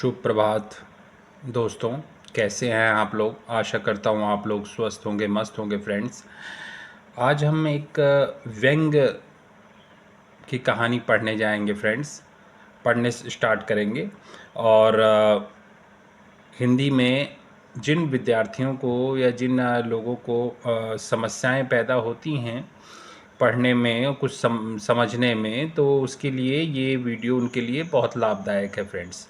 शुभ प्रभात दोस्तों। कैसे हैं आप लोग? आशा करता हूँ आप लोग स्वस्थ होंगे, मस्त होंगे। फ्रेंड्स, आज हम एक व्यंग्य की कहानी पढ़ने जाएंगे। फ्रेंड्स, पढ़ने स्टार्ट करेंगे। और हिंदी में जिन विद्यार्थियों को या जिन लोगों को समस्याएं पैदा होती हैं पढ़ने में, कुछ समझने में, तो उसके लिए ये वीडियो उनके लिए बहुत लाभदायक है। फ्रेंड्स,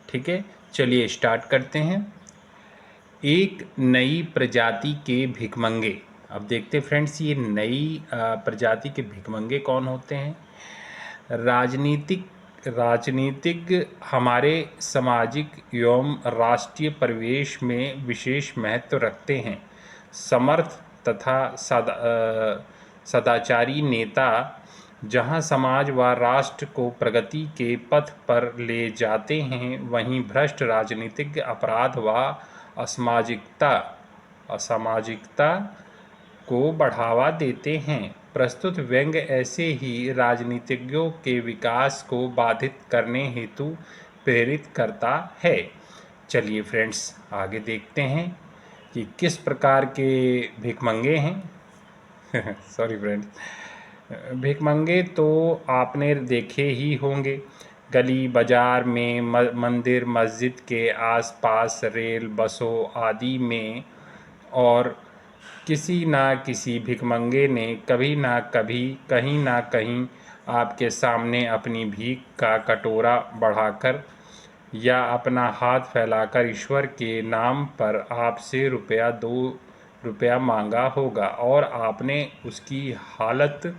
ठीक है, चलिए स्टार्ट करते हैं। एक नई प्रजाति के भिखमंगे। अब देखते फ्रेंड्स, ये नई प्रजाति के भिखमंगे कौन होते हैं। राजनीतिक हमारे सामाजिक एवं राष्ट्रीय परिवेश में विशेष महत्व रखते हैं। समर्थ तथा सदाचारी नेता जहां समाज व राष्ट्र को प्रगति के पथ पर ले जाते हैं, वहीं भ्रष्ट राजनीतिक अपराध व असामाजिकता को बढ़ावा देते हैं। प्रस्तुत व्यंग्य ऐसे ही राजनीतिज्ञों के विकास को बाधित करने हेतु प्रेरित करता है। चलिए फ्रेंड्स, आगे देखते हैं कि किस प्रकार के भिखमंगे हैं। सॉरी फ्रेंड्स, भिखमंगे तो आपने देखे ही होंगे। गली बाजार में, मंदिर मस्जिद के आसपास, रेल बसों आदि में, और किसी ना किसी भिखमंगे ने कभी ना कभी, कहीं ना कहीं आपके सामने अपनी भीख का कटोरा बढ़ाकर या अपना हाथ फैलाकर ईश्वर के नाम पर आपसे रुपया मांगा होगा, और आपने उसकी हालत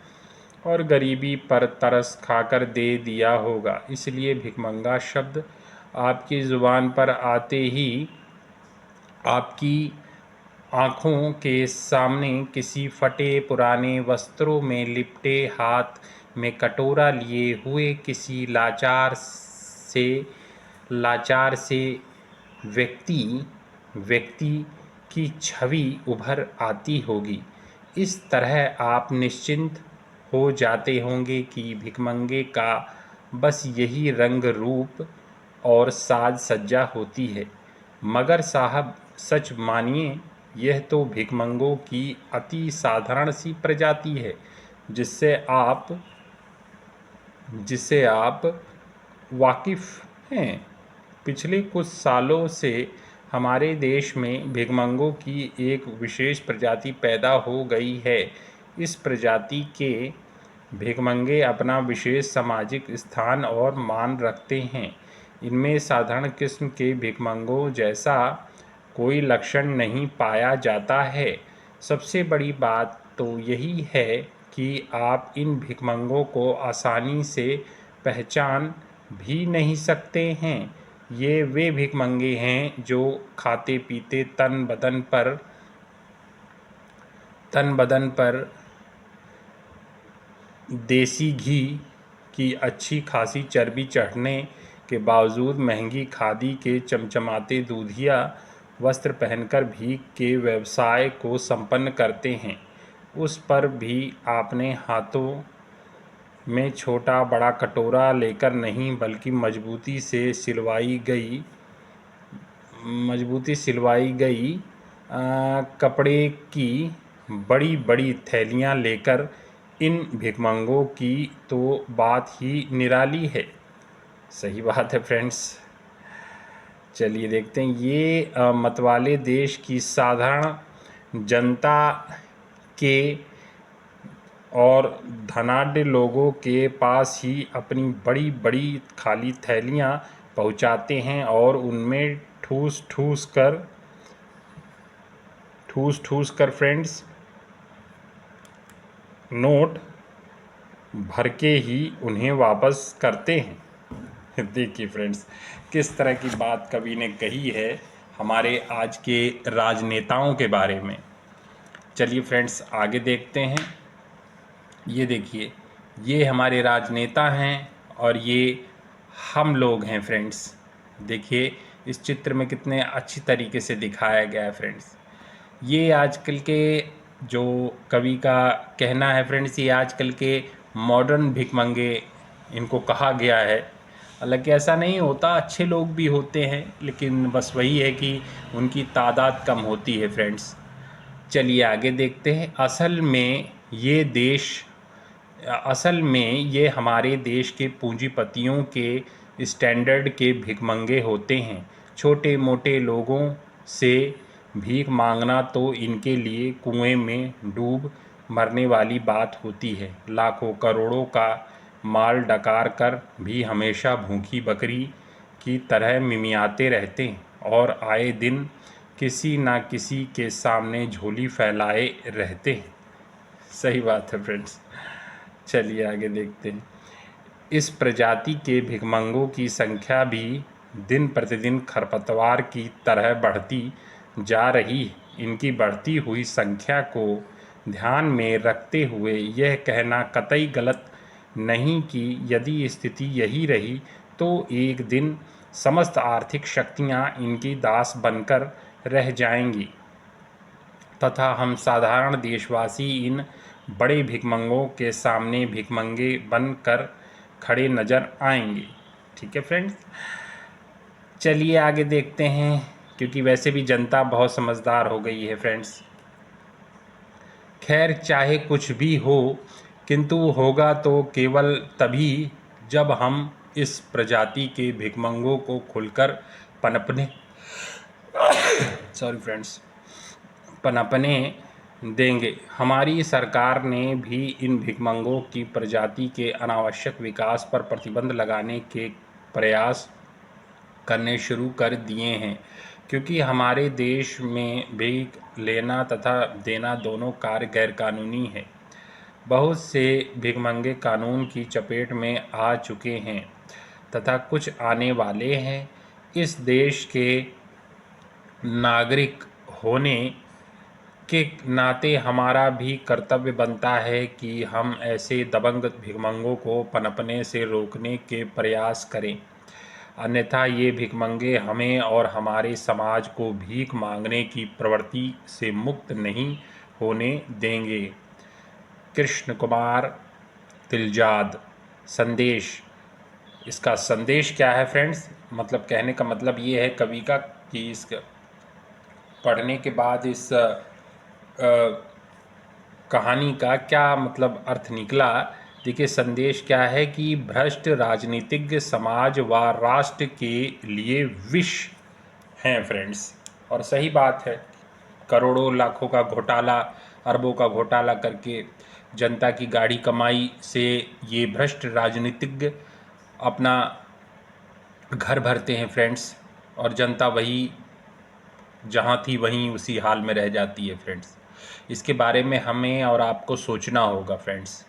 और गरीबी पर तरस खाकर दे दिया होगा। इसलिए भिखमंगा शब्द आपकी ज़ुबान पर आते ही आपकी आँखों के सामने किसी फटे पुराने वस्त्रों में लिपटे, हाथ में कटोरा लिए हुए किसी लाचार से व्यक्ति की छवि उभर आती होगी। इस तरह आप निश्चिंत हो जाते होंगे कि भिखमंगे का बस यही रंग रूप और साज सज्जा होती है। मगर साहब, सच मानिए, यह तो भिखमंगों की अति साधारण सी प्रजाति है जिससे आप वाकिफ़ हैं। पिछले कुछ सालों से हमारे देश में भिखमंगों की एक विशेष प्रजाति पैदा हो गई है। इस प्रजाति के भिखमंगे अपना विशेष सामाजिक स्थान और मान रखते हैं। इनमें साधारण किस्म के भिखमंगों जैसा कोई लक्षण नहीं पाया जाता है। सबसे बड़ी बात तो यही है कि आप इन भिखमंगों को आसानी से पहचान भी नहीं सकते हैं। ये वे भिखमंगे हैं जो खाते पीते तन बदन पर देसी घी की अच्छी खासी चर्बी चढ़ने के बावजूद महंगी खादी के चमचमाते दूधिया वस्त्र पहनकर भीख के व्यवसाय को संपन्न करते हैं। उस पर भी आपने हाथों में छोटा बड़ा कटोरा लेकर नहीं, बल्कि मजबूती सिलवाई गई कपड़े की बड़ी बड़ी थैलियां लेकर, इन भिखमंगों की तो बात ही निराली है। सही बात है फ्रेंड्स। चलिए देखते हैं, ये मतवाले देश की साधारण जनता के और धनाढ्य लोगों के पास ही अपनी बड़ी बड़ी खाली थैलियां पहुंचाते हैं और उनमें ठूस ठूस कर फ्रेंड्स नोट भर के ही उन्हें वापस करते हैं। देखिए फ्रेंड्स, किस तरह की बात कवि ने कही है हमारे आज के राजनेताओं के बारे में। चलिए फ्रेंड्स, आगे देखते हैं। ये देखिए, ये हमारे राजनेता हैं और ये हम लोग हैं। फ्रेंड्स देखिए, इस चित्र में कितने अच्छी तरीके से दिखाया गया है। फ्रेंड्स, ये आजकल के जो कवि का कहना है फ्रेंड्स, ये आजकल के मॉडर्न भिखमंगे इनको कहा गया है। हालांकि ऐसा नहीं होता, अच्छे लोग भी होते हैं, लेकिन बस वही है कि उनकी तादाद कम होती है फ्रेंड्स। चलिए आगे देखते हैं। असल में ये हमारे देश के पूंजीपतियों के स्टैंडर्ड के भिखमंगे होते हैं। छोटे मोटे लोगों से भीख मांगना तो इनके लिए कुएं में डूब मरने वाली बात होती है। लाखों करोड़ों का माल डकार कर भी हमेशा भूखी बकरी की तरह मिमियाते रहते हैं और आए दिन किसी ना किसी के सामने झोली फैलाए रहते हैं। सही बात है फ्रेंड्स। चलिए आगे देखते हैं। इस प्रजाति के भिखमंगों की संख्या भी दिन प्रतिदिन खरपतवार की तरह बढ़ती जा रही है। इनकी बढ़ती हुई संख्या को ध्यान में रखते हुए यह कहना कतई गलत नहीं कि यदि स्थिति यही रही तो एक दिन समस्त आर्थिक शक्तियां इनकी दास बनकर रह जाएंगी तथा हम साधारण देशवासी इन बड़े भिखमंगों के सामने भिखमंगे बनकर खड़े नजर आएंगे। ठीक है फ्रेंड्स, चलिए आगे देखते हैं, क्योंकि वैसे भी जनता बहुत समझदार हो गई है फ्रेंड्स। खैर चाहे कुछ भी हो, किंतु होगा तो केवल तभी जब हम इस प्रजाति के भिखमंगों को खुलकर पनपने सॉरी फ्रेंड्स पनपने देंगे। हमारी सरकार ने भी इन भिखमंगों की प्रजाति के अनावश्यक विकास पर प्रतिबंध लगाने के प्रयास करने शुरू कर दिए हैं, क्योंकि हमारे देश में भीख लेना तथा देना दोनों कार्य गैरकानूनी है। बहुत से भिखमंगे कानून की चपेट में आ चुके हैं तथा कुछ आने वाले हैं। इस देश के नागरिक होने के नाते हमारा भी कर्तव्य बनता है कि हम ऐसे दबंग भिखमंगों को पनपने से रोकने के प्रयास करें, अन्यथा ये भिखमंगे हमें और हमारे समाज को भीख मांगने की प्रवृत्ति से मुक्त नहीं होने देंगे। कृष्ण कुमार तिलजाद। संदेश। इसका संदेश क्या है फ्रेंड्स? मतलब कहने का मतलब ये है कवि का कि इस पढ़ने के बाद इस कहानी का क्या मतलब अर्थ निकला। देखिए संदेश क्या है कि भ्रष्ट राजनीतिज्ञ समाज व राष्ट्र के लिए विष हैं फ्रेंड्स। और सही बात है, करोड़ों लाखों का घोटाला, अरबों का घोटाला करके जनता की गाढ़ी कमाई से ये भ्रष्ट राजनीतिज्ञ अपना घर भरते हैं फ्रेंड्स, और जनता वही जहाँ थी वहीं उसी हाल में रह जाती है फ्रेंड्स। इसके बारे में हमें और आपको सोचना होगा फ्रेंड्स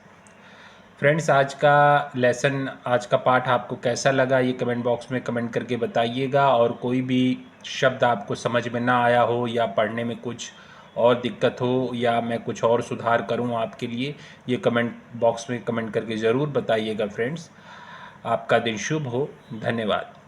आज का लेसन, आज का पाठ आपको कैसा लगा ये कमेंट बॉक्स में कमेंट करके बताइएगा। और कोई भी शब्द आपको समझ में ना आया हो या पढ़ने में कुछ और दिक्कत हो या मैं कुछ और सुधार करूं आपके लिए, ये कमेंट बॉक्स में कमेंट करके ज़रूर बताइएगा फ्रेंड्स। आपका दिन शुभ हो। धन्यवाद।